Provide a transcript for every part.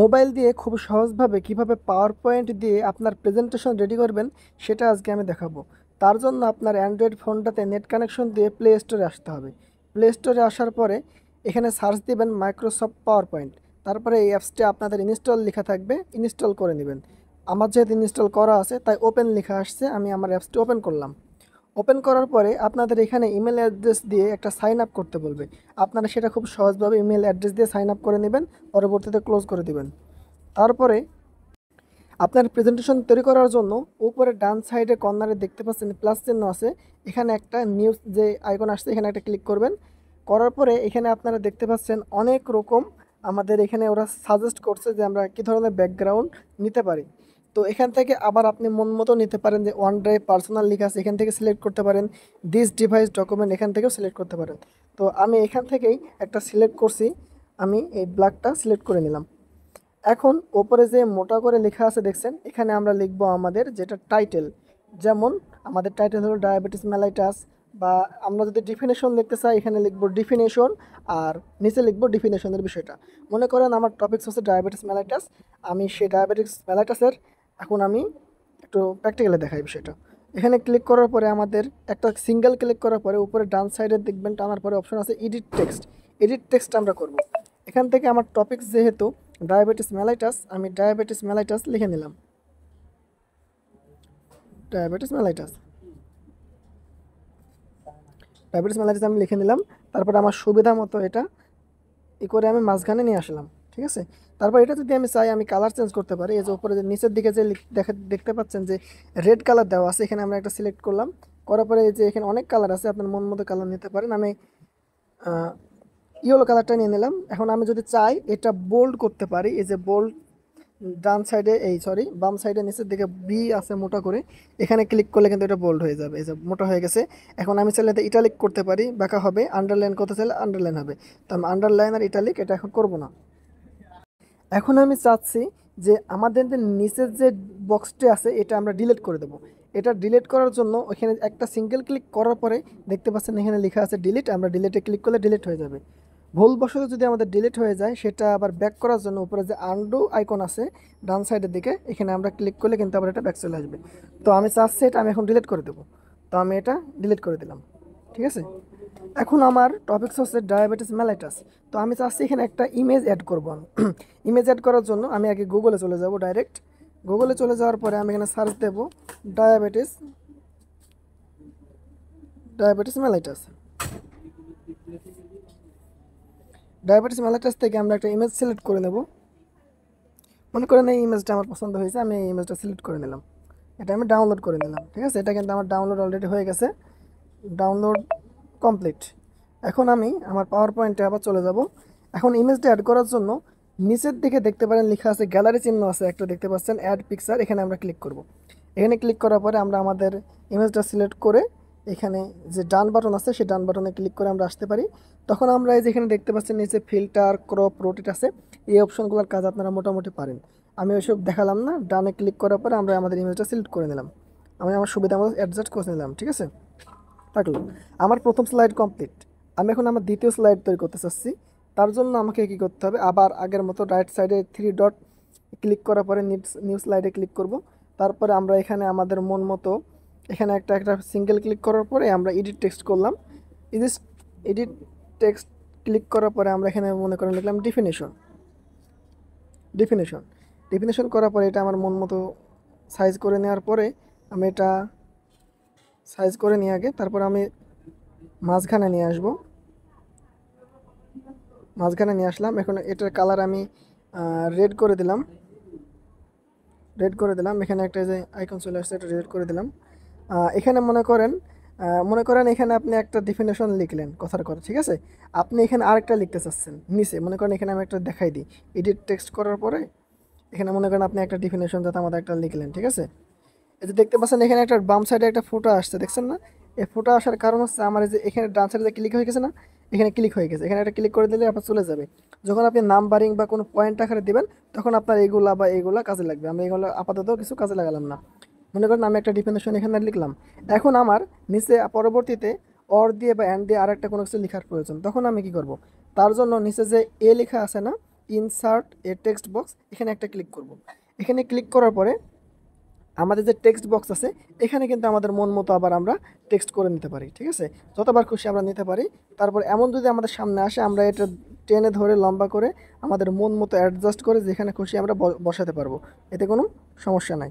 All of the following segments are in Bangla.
মোবাইল দিয়ে খুব সহজভাবে কিভাবে পাওয়ার পয়েন্ট দিয়ে আপনার প্রেজেন্টেশন রেডি করবেন সেটা আজকে আমি দেখাবো। তার জন্য আপনার অ্যান্ড্রয়েড ফোনটাতে নেট কানেকশন দিয়ে প্লে স্টোরে আসতে হবে। প্লে স্টোরে আসার পরে এখানে সার্চ দিবেন মাইক্রোসফট পাওয়ার পয়েন্ট। তারপরে এই অ্যাপসটি আপনাদের ইনস্টল লেখা থাকবে, ইনস্টল করে নেবেন। আমার যেহেতু ইনস্টল করা আছে তাই ওপেন লেখা আসছে, আমি আমার অ্যাপসটি ওপেন করলাম। ওপেন করার পরে আপনাদের এখানে ইমেল অ্যাড্রেস দিয়ে একটা সাইন আপ করতে বলবে। আপনারা সেটা খুব সহজভাবে ইমেল অ্যাড্রেস দিয়ে সাইন আপ করে নেবেন, পরবর্তীতে ক্লোজ করে দিবেন। তারপরে আপনার প্রেজেন্টেশন তৈরি করার জন্য উপরে ডান সাইডে কর্নারে দেখতে পাচ্ছেন প্লাস চিহ্ন আছে, এখানে একটা নিউজ যে আইকন আসছে এখানে একটা ক্লিক করবেন। করার পরে এখানে আপনারা দেখতে পাচ্ছেন অনেক রকম আমাদের এখানে ওরা সাজেস্ট করছে যে আমরা কী ধরনের ব্যাকগ্রাউন্ড নিতে পারি। তো এখান থেকে আবার আপনি মন মতো নিতে পারেন, যে ওয়ান ড্রাইভ পার্সোনাল লিখা আছে এখান থেকে সিলেক্ট করতে পারেন, দিস ডিভাইস ডকুমেন্ট এখান থেকেও সিলেক্ট করতে পারেন। তো আমি এখান থেকেই একটা সিলেক্ট করছি, আমি এই ব্ল্যাকটা সিলেক্ট করে নিলাম। এখন ওপরে যে মোটা করে লেখা আছে দেখছেন, এখানে আমরা লিখব আমাদের যেটা টাইটেল। যেমন আমাদের টাইটেল হলো ডায়াবেটিস মেলাইটাস, বা আমরা যদি ডিফিনেশন লিখতে চাই এখানে লিখব ডিফিনেশন, আর নিচে লিখব ডিফিনেশনের বিষয়টা। মনে করেন আমার টপিকস হচ্ছে ডায়াবেটিস মেলাইটাস, আমি সেই ডায়াবেটিস মেলাইটাসের এখন আমি একটু প্র্যাকটিক্যালি দেখাই বিষয়টা। এখানে ক্লিক করার পরে আমাদের একটা সিঙ্গেল ক্লিক করার পরে উপরে ডান সাইডে দেখবেন টানার পরে অপশন আছে এডিট টেক্সট। এডিট টেক্সট আমরা করব। এখান থেকে আমার টপিকস যেহেতু ডায়াবেটিস মেলাইটাস, আমি ডায়াবেটিস মেলাইটাস লিখে নিলাম। ডায়াবেটিস মেলাইটাস ডায়াবেটিস মেলাইটাস আমি লিখে নিলাম। তারপরে আমার সুবিধা মতো এটা করে আমি মাঝখানে নিয়ে আসলাম, ঠিক আছে। তারপর এটা যদি আমি চাই আমি কালার চেঞ্জ করতে পারি। এই যে উপরে যে নিচের দিকে যে দেখতে পাচ্ছেন যে রেড কালার দেওয়া আছে, এখানে আমরা একটা সিলেক্ট করলাম। করার পরে এই যে এখানে অনেক কালার আছে, আপনার মন মতো কালার নিতে পারেন। আমি ইয়েলো কালারটা নিয়ে নিলাম। এখন আমি যদি চাই এটা বোল্ড করতে পারি, এই যে বোল্ড ডান সাইডে বাম সাইডে নিচের দিকে বি আছে মোটা করে, এখানে ক্লিক করলে কিন্তু এটা বোল্ড হয়ে যাবে, এই যে মোটা হয়ে গেছে। এখন আমি চাইলে ইটালিক করতে পারি, বাঁকা হবে। আন্ডারলাইন করতে চাইলে আন্ডারলাইন হবে। তো আমি আন্ডারলাইন আর ইটালিক এটা এখন করব না। এখন আমি চাচ্ছি যে আমাদের যে নিচের যে বক্সটি আছে এটা আমরা ডিলিট করে দেবো। এটা ডিলিট করার জন্য ওইখানে একটা সিঙ্গেল ক্লিক করার পরে দেখতে পাচ্ছেন এখানে লেখা আছে ডিলিট, আমরা ডিলিটে ক্লিক করলে ডিলিট হয়ে যাবে। ভুলবশত যদি আমাদের ডিলিট হয়ে যায় সেটা আবার ব্যাক করার জন্য উপরে যে আনডু আইকন আছে ডান সাইডের দিকে, এখানে আমরা ক্লিক করলে কিন্তু আবার এটা ব্যাক চলে আসবে। তো আমি চাচ্ছি এটা আমি এখন ডিলিট করে দেবো। তো আমি এটা ডিলিট করে দিলাম, ঠিক আছে। এখন আমার টপিকস হচ্ছে ডায়াবেটিস মেলাইটাস। তো আমি চাচ্ছি এখানে একটা ইমেজ অ্যাড করবো আমি। ইমেজ অ্যাড করার জন্য আমি আগে গুগলে চলে যাব। ডাইরেক্ট গুগলে চলে যাওয়ার পরে আমি এখানে সার্চ দেব diabetes diabetes mellitus. Diabetes mellitus থেকে আমরা একটা ইমেজ সিলেক্ট করে নেব। মনে করেন এই ইমেজটা আমার পছন্দ হয়েছে, আমি এই ইমেজটা সিলেক্ট করে নিলাম। এটা আমি ডাউনলোড করে নিলাম, ঠিক আছে। এটা কিন্তু আমার ডাউনলোড অলরেডি হয়ে গেছে, ডাউনলোড কমপ্লিট। এখন আমি আমার পাওয়ার পয়েন্টে আবার চলে যাব। এখন ইমেজটা অ্যাড করার জন্য নিচের দিকে দেখতে পারেন লেখা আছে গ্যালারি চিহ্ন আছে একটা, দেখতে পাচ্ছেন অ্যাড পিকচার, এখানে আমরা ক্লিক করব। এখানে ক্লিক করার পরে আমরা আমাদের ইমেজটা সিলেক্ট করে এখানে যে ডান বাটন আছে সেই ডান বাটনে ক্লিক করে আমরা আসতে পারি। তখন আমরা এই যে এখানে দেখতে পাচ্ছেন নিচে ফিল্টার, ক্রপ, রোটেট আছে, এই অপশনগুলোর কাজ আপনারা মোটামুটি পারেন। আমি ওইসব দেখালাম না। ডানে ক্লিক করার পরে আমরা আমাদের ইমেজটা সিলেক্ট করে নিলাম, আমি আমার সুবিধা মতো অ্যাডজাস্ট করে নিলাম, ঠিক আছে। থাকলো আমার প্রথম স্লাইড কমপ্লিট। আমি এখন আমার দ্বিতীয় স্লাইড তৈরি করতে চাচ্ছি। তার জন্য আমাকে কি করতে হবে, আবার আগের মতো রাইট সাইডে থ্রি ডট ক্লিক করার পরে নিউ স্লাইডে ক্লিক করব। তারপরে আমরা এখানে আমাদের মন মতো এখানে একটা একটা সিঙ্গেল ক্লিক করার পরে আমরা এডিট টেক্সট করলাম। এডিট এডিট টেক্সট ক্লিক করার পরে আমরা এখানে মনে করেন লিখলাম ডিফিনেশন। ডিফিনেশন ডিফিনেশন করার পরে এটা আমার মন মতো সাইজ করে নেওয়ার পরে আমি এটা সাইজ করে নিয়ে আগে তারপর আমি মাঝখানে নিয়ে আসবো। মাঝখানে নিয়ে আসলাম। এখন এটার কালার আমি রেড করে দিলাম। এখানে একটা যে আইকন চলে আসছে এটা রেড করে দিলাম। এখানে মনে করেন এখানে আপনি একটা ডেফিনেশন লিখলেন কথার কথা, ঠিক আছে। আপনি এখানে আরেকটা লিখতে চাচ্ছেন নিচে, মনে করেন এখানে আমি একটা দেখাই দিই। এডিট টেক্সট করার পরে এখানে মনে করেন আপনি একটা ডেফিনেশন যাতে আমাদের একটা লিখলেন, ঠিক আছে। এই যে দেখতে পাচ্ছেন এখানে একটা বাম সাইডে একটা ফোটো আসছে, দেখছেন না। এই ফোটো আসার কারণ হচ্ছে আমার এই যে এখানে ডান সাইডে ক্লিক হয়ে গেছে না, এখানে ক্লিক হয়ে গেছে। এখানে একটা ক্লিক করে দিলে আপনার চলে যাবে। যখন আপনি নাম্বারিং বা কোনো পয়েন্ট আকারে দিবেন তখন আপনার এইগুলা কাজে লাগবে। আমি এগুলো আপাতত কিছু কাজে লাগালাম না। মনে করেন আমি একটা ডিফিনেশন এখানে লিখলাম। এখন আমার নিচে পরবর্তীতে অর দিয়ে বা অ্যান্ড দিয়ে আরেকটা কোনো কিছু লেখার প্রয়োজন, তখন আমি কি করব। তার জন্য নিচে যে এ লেখা আছে না, ইনসার্ট এ টেক্সট বক্স, এখানে একটা ক্লিক করব। এখানে ক্লিক করার পরে আমাদের যে টেক্সট বক্স আছে এখানে কিন্তু আমাদের মন মতো আবার আমরা টেক্সট করে নিতে পারি, ঠিক আছে, যতবার খুশি আমরা নিতে পারি। তারপর এমন যদি আমাদের সামনে আসে আমরা এটা টেনে ধরে লম্বা করে আমাদের মন মতো অ্যাডজাস্ট করে যেখানে খুশি আমরা বসাতে পারবো, এতে কোনো সমস্যা নাই।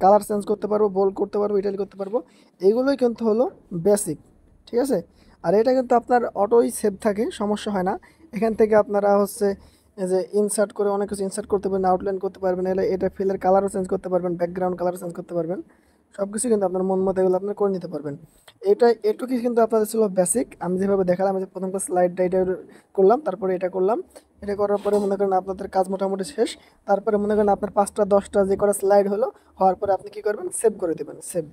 কালার চেঞ্জ করতে পারবো, বোল্ড করতে পারবো, ইটালি করতে পারবো, এগুলোই কিন্তু হলো বেসিক, ঠিক আছে। আর এটা কিন্তু আপনার অটোই সেভ থাকে, সমস্যা হয় না। এখান থেকে আপনারা হচ্ছে এই যে ইনসার্ট করে অনেক কিছু ইনসার্ট করতে পারবেন, আউটলাইন করতে পারবেন, এলে এটা ফিলের কালারও চেঞ্জ করতে পারবেন, ব্যাকগ্রাউন্ড কালারও চেঞ্জ করতে পারবেন, সব কিছু কিন্তু আপনার মন মতো এগুলো আপনার করে নিতে পারবেন। এটুকুই কিন্তু আপনাদের ছিল বেসিক। আমি যেভাবে দেখালাম, আমি যে প্রথম স্লাইডটা এটা করলাম, তারপরে এটা করলাম, এটা করার পরে মনে করেন আপনাদের কাজ মোটামুটি শেষ। তারপরে মনে করেন আপনার 5টা 10টা যে কটা স্লাইড হলো, হওয়ার পরে আপনি কী করবেন, সেভ করে দেবেন। সেভ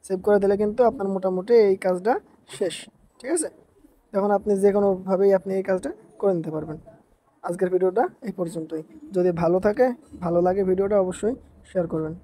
সেভ করে দিলে কিন্তু আপনার মোটামুটি এই কাজটা শেষ, ঠিক আছে। তখন আপনি যে কোনোভাবেই আপনি এই কাজটা করে নিতে পারবেন। আজকের ভিডিওটা এই পর্যন্তই। যদি ভালো লাগে ভিডিওটা অবশ্যই শেয়ার করবেন।